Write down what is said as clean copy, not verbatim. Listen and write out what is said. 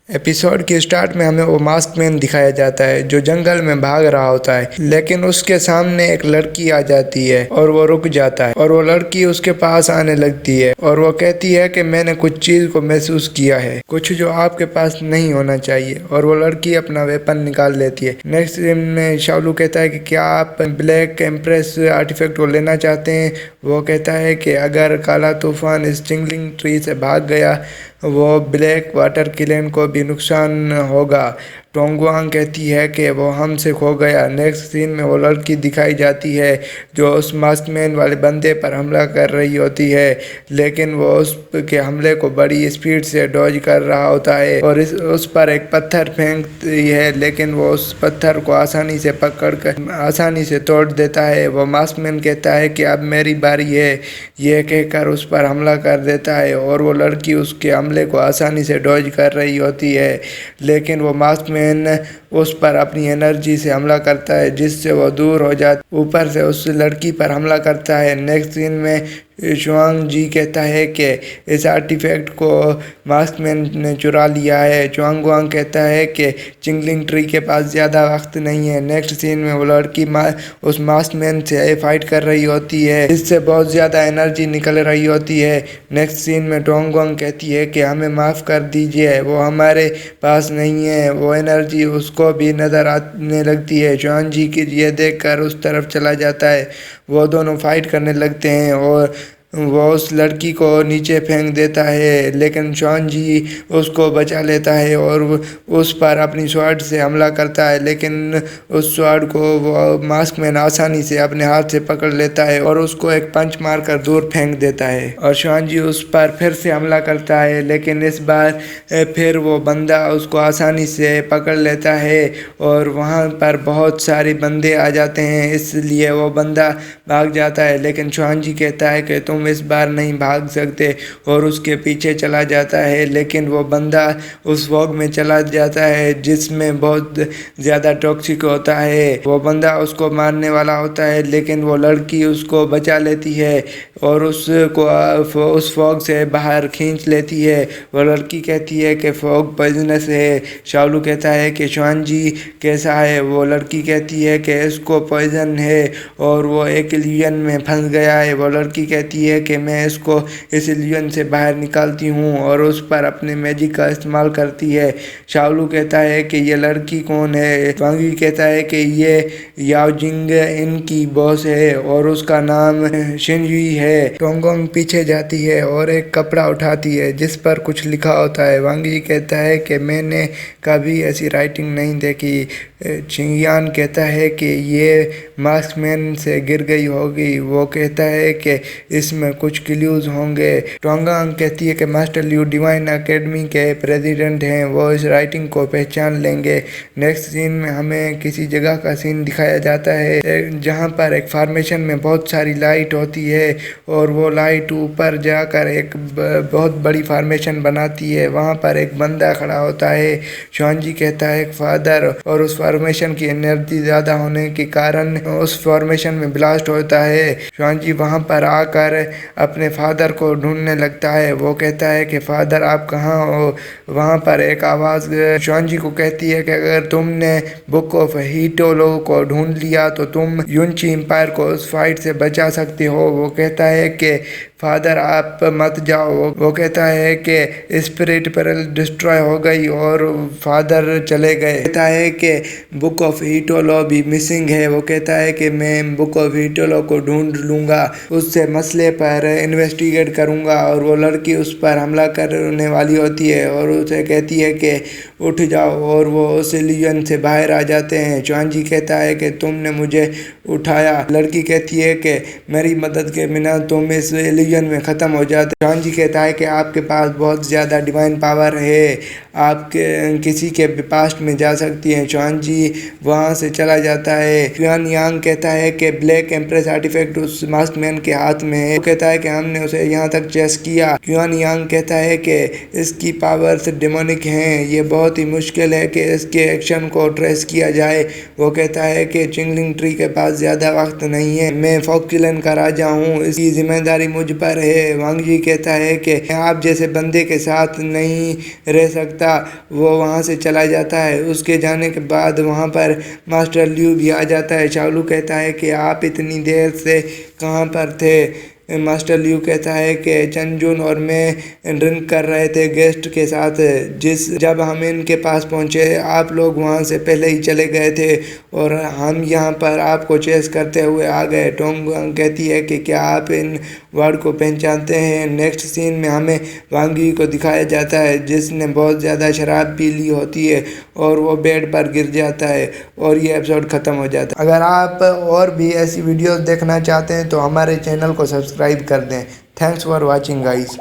Episode के start में हमें वो मास्क मैन दिखाया जाता है जो जंगल में भाग रहा होता है, लेकिन उसके सामने एक लड़की आ जाती है और वो रुक जाता है और वो लड़की उसके पास आने लगती है और वो कहती है कि मैंने कुछ चीज को महसूस किया है, कुछ जो आपके पास नहीं होना चाहिए। और वो लड़की अपना वेपन निकाल लेती है। नेक्स्ट सीन में शाओलू कहता है कि क्या आप ब्लैक एम्प्रेस आर्टिफैक्ट को लेना चाहते हैं। वो कहता है कि अगर काला तूफान इस चिंगलिंग ट्री से भाग गया वो ब्लैक वाटर किलन को भी नुकसान होगा। टोंगवांग कहती है कि वो हमसे खो गया। नेक्स्ट सीन में वो लड़की दिखाई जाती है जो उस मास्कमैन वाले बंदे पर हमला कर रही होती है, लेकिन वो उसके हमले को बड़ी स्पीड से डॉज कर रहा होता है और उस पर एक पत्थर फेंकती है, लेकिन वो उस पत्थर को आसानी से पकड़ कर आसानी से तोड़ देता है। वो मास्कमैन कहता है कि अब मेरी बारी है, यह कहकर उस पर हमला कर देता है और वो लड़की उसके हमले को आसानी से डॉज कर रही होती है, लेकिन वो मास्कमैन उस पर अपनी एनर्जी से हमला करता है जिससे वो दूर हो जाता। ऊपर से उस लड़की पर हमला करता है। नेक्स्ट सीन में चुआंग जी कहता है कि इस आर्टिफैक्ट को मास्कमैन ने चुरा लिया है। चुआंगवांग कहता है कि चिंगलिंग ट्री के पास ज़्यादा वक्त नहीं है। नेक्स्ट सीन में वो लड़की उस मास्कमैन से फाइट कर रही होती है, इससे बहुत ज़्यादा एनर्जी निकल रही होती है। नेक्स्ट सीन में टोंगवांग कहती है कि हमें माफ़ कर दीजिए, वो हमारे पास नहीं है। वो एनर्जी उसको भी नज़र आने लगती है। चुआंग जी की ये देखकर उस तरफ चला जाता है। वो दोनों फाइट करने लगते हैं और वो उस लड़की को नीचे फेंक देता है, लेकिन चुआंग जी उसको बचा लेता है और उस पर अपनी स्वॉर्ड से हमला करता है, लेकिन उस स्वॉर्ड को वो मास्कमैन आसानी से अपने हाथ से पकड़ लेता है और उसको एक पंच मारकर दूर फेंक देता है। और चुआंग जी उस पर फिर से हमला करता है, लेकिन इस बार फिर वो बंदा उसको आसानी से पकड़ लेता है और वहाँ पर बहुत सारे बंदे आ जाते हैं, इसलिए वो बंदा भाग जाता है। लेकिन चुआंग जी कहता है कि तुम इस बार नहीं भाग सकते और उसके पीछे चला जाता है, लेकिन वो बंदा उस फॉग में चला जाता है जिसमें बहुत ज़्यादा टॉक्सिक होता है। वो बंदा उसको मारने वाला होता है, लेकिन वो लड़की उसको बचा लेती है और उसको उस फॉग से बाहर खींच लेती है। वो लड़की कहती है कि फॉग पॉइजनस है। शाओलू कहता है कि चुआंग जी कैसा है। वो लड़की कहती है कि इसको पॉइजन है और वो एक इल्यूजन में फंस गया है। वो लड़की कहती है कि मैं इसको इस इल्यूजन से बाहर निकालती हूँ और उस पर अपने मैजिक का इस्तेमाल करती है। शाओलू कहता है कि ये लड़की कौन है। वांगी कहता है कि ये याओजिंग इनकी बॉस है और उसका नाम शिनयुई है। टोंगोंग पीछे जाती है और एक कपड़ा उठाती है जिस पर कुछ लिखा होता है। वांगी कहता है कि मैंने कभी ऐसी राइटिंग नहीं देखी। चिंगियान कहता है कि ये मास्कमैन से गिर गई होगी। वो कहता है कि इसमें कुछ क्लूज होंगे। टोंगांग कहती है कि मास्टर लिू डिवाइन एकेडमी के प्रेसिडेंट हैं, वो इस राइटिंग को पहचान लेंगे। नेक्स्ट सीन में हमें किसी जगह का सीन दिखाया जाता है जहाँ पर एक फार्मेशन में बहुत सारी लाइट होती है और वो लाइट ऊपर जाकर एक बहुत बड़ी फार्मेशन बनाती है। वहाँ पर एक बंदा खड़ा होता है। चुआंग कहता है फादर, और उस फॉर्मेशन की एनर्जी ज़्यादा होने के कारण उस फॉर्मेशन में ब्लास्ट होता है। चुआंग वहाँ पर आकर अपने फादर को ढूंढने लगता है। वो कहता है कि फादर आप कहाँ हो। वहाँ पर एक आवाज़ चुआंग को कहती है कि अगर तुमने बुक ऑफ हीटोलो को ढूंढ लिया तो तुम युनची एम्पायर को उस फाइट से बचा सकते हो। वो कहता है कि फादर आप मत जाओ। वो कहता है कि स्पिरिट पेरल डिस्ट्रॉय हो गई और फादर चले गए। कहता है कि बुक ऑफ हीटोलो भी मिसिंग है। वो कहता है कि मैं बुक ऑफ हीटोलो को ढूंढ लूँगा, उससे मसले पर इन्वेस्टिगेट करूँगा। और वो लड़की उस पर हमला करने वाली होती है और उसे कहती है कि उठ जाओ, और वो उस इल्यूजन से बाहर आ जाते हैं। चुआंग कहता है कि तुमने मुझे उठाया। लड़की कहती है कि मेरी मदद के बिना तुम इस इल्यूजन में ख़त्म हो जाते। चुआंग कहता है कि आपके पास बहुत ज़्यादा डिवाइन पावर है, आप किसी के भी पास्ट में जा सकती हैं। चुआंग वहाँ से चला जाता है। क्यूआन यांग कहता है कि ब्लैक एम्प्रेस आर्टिफैक्ट उस मास्कमैन के हाथ में है। वो कहता है कि हमने उसे यहाँ तक चेस किया। क्यूआन यांग कहता है कि इसकी पावर्स डेमोनिक हैं, ये बहुत ही मुश्किल है कि इसके एक्शन को ट्रेस किया जाए। वो कहता है कि चिंगलिंग ट्री के पास ज़्यादा वक्त नहीं है, मैं फॉग किलन का राजा हूँ, इसकी जिम्मेदारी मुझ पर है। वांग जी कहता है कि आप जैसे बंदे के साथ नहीं रह सकता। वो वहाँ से चला जाता है। उसके जाने के बाद वहाँ पर मास्टर लियू भी आ जाता है। शाओलू कहता है कि आप इतनी देर से कहाँ पर थे। मास्टर लियू कहता है कि चंजुन और मैं ड्रिंक कर रहे थे गेस्ट के साथ। जब हम इनके पास पहुंचे आप लोग वहां से पहले ही चले गए थे और हम यहां पर आपको चेस करते हुए आ गए। टोंग कहती है कि क्या आप इन वर्ड को पहचानते हैं। नेक्स्ट सीन में हमें वांग यी को दिखाया जाता है जिसने बहुत ज़्यादा शराब पी ली होती है और वो बेड पर गिर जाता है और ये एपिसोड ख़त्म हो जाता है। अगर आप और भी ऐसी वीडियोस देखना चाहते हैं तो हमारे चैनल को सब्सक्राइब कर दें। Thanks for watching guys.